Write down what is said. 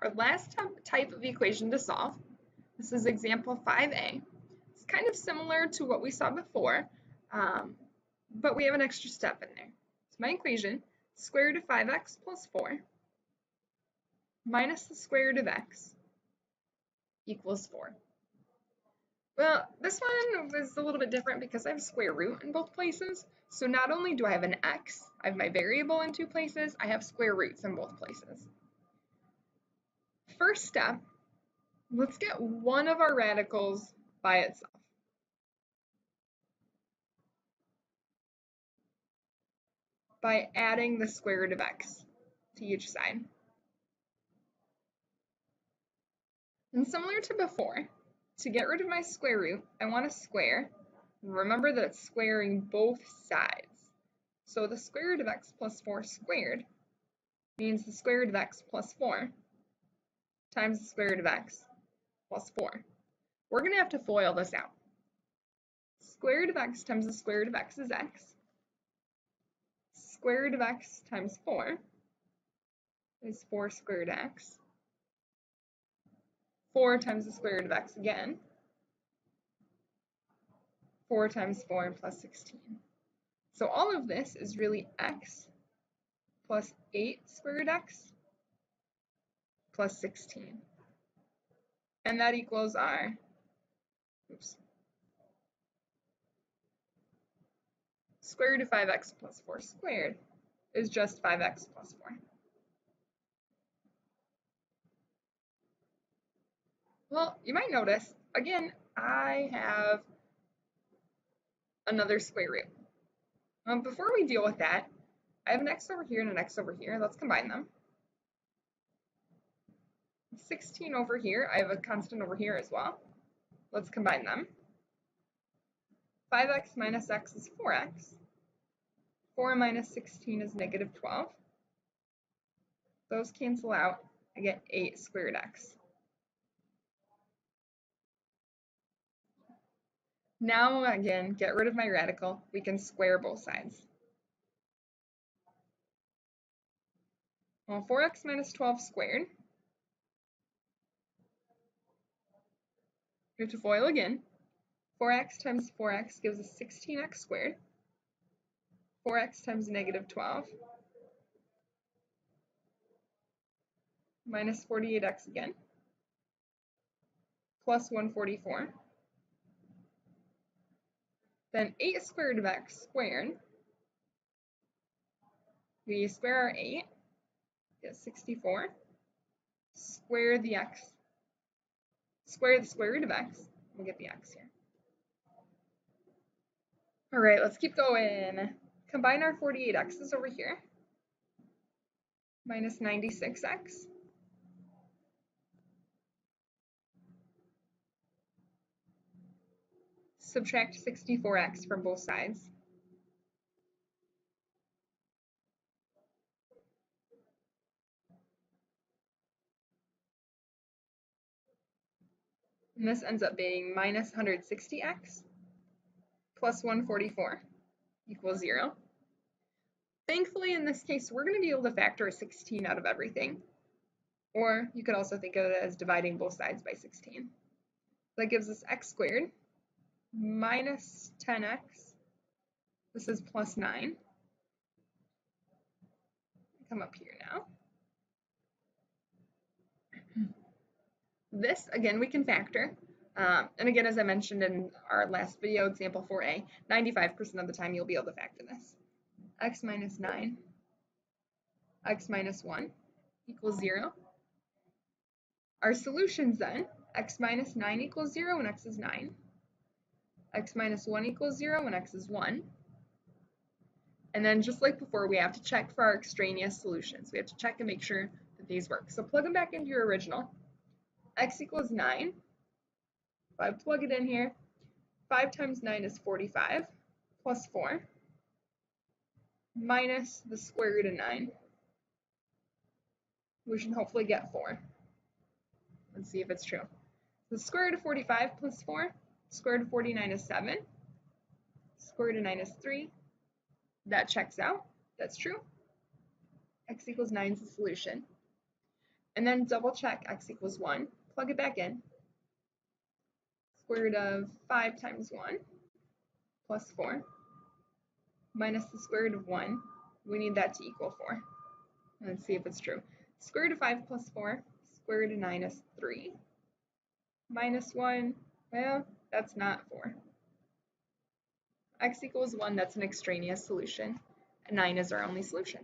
Our last type of equation to solve, this is example 5a. It's kind of similar to what we saw before, but we have an extra step in there. So my equation, square root of 5x plus 4 minus the square root of x equals 4. Well, this one was a little bit different because I have square root in both places. So not only do I have an x, I have my variable in two places, I have square roots in both places. First step, let's get one of our radicals by itself. By adding the square root of x to each side. And similar to before, to get rid of my square root, I want to square. Remember that it's squaring both sides. So the square root of x plus 4 squared means the square root of x plus 4 times the square root of x plus 4. We're going to have to FOIL this out. Square root of x times the square root of x is x. Square root of x times 4 is 4 squared x. 4 times the square root of x again. 4 times 4 plus 16. So all of this is really x plus 8 square root x plus 16. And that equals our, square root of 5x plus 4 squared is just 5x plus 4. Well, you might notice, again, I have another square root. Before we deal with that, I have an x over here and an x over here. Let's combine them. 16 over here, I have a constant over here as well. Let's combine them. 5x minus x is 4x. 4 minus 16 is negative 12. Those cancel out. I get 8 squared x. Now, again, get rid of my radical. We can square both sides. Well, 4x minus 12 squared. We have to FOIL again. 4x times 4x gives us 16x squared. 4x times negative 12 minus 48x again, plus 144. Then 8 square root of x squared. We square our 8, get 64. Square the x. Square the square root of x. We'll get the x here. All right, let's keep going. Combine our 48x's over here. Minus 96x. Subtract 64x from both sides. And this ends up being minus 160x plus 144 equals 0. Thankfully, in this case, we're going to be able to factor a 16 out of everything. Or you could also think of it as dividing both sides by 16. That gives us x squared minus 10x. This is plus 9. Come up here now. This, again, we can factor. And again, as I mentioned in our last video, example 4a, 95% of the time you'll be able to factor this. X minus 9, x minus 1 equals 0. Our solutions then, x minus 9 equals 0 when x is 9. X minus 1 equals 0 when x is 1. And then just like before, we have to check for our extraneous solutions. We have to check and make sure that these work. So plug them back into your original. X equals 9. If I plug it in here, 5 times 9 is 45, plus 4, minus the square root of 9. We should hopefully get 4. Let's see if it's true. The square root of 45 plus 4, square root of 49 is 7. Square root of 9 is 3. That checks out. That's true. X equals 9 is the solution. And then double check x equals 1. Plug it back in. Square root of 5 times 1 plus 4 minus the square root of 1. We need that to equal 4. Let's see if it's true. Square root of 5 plus 4, square root of 9 is 3. Minus 1, well, that's not 4. X equals 1, that's an extraneous solution. And 9 is our only solution.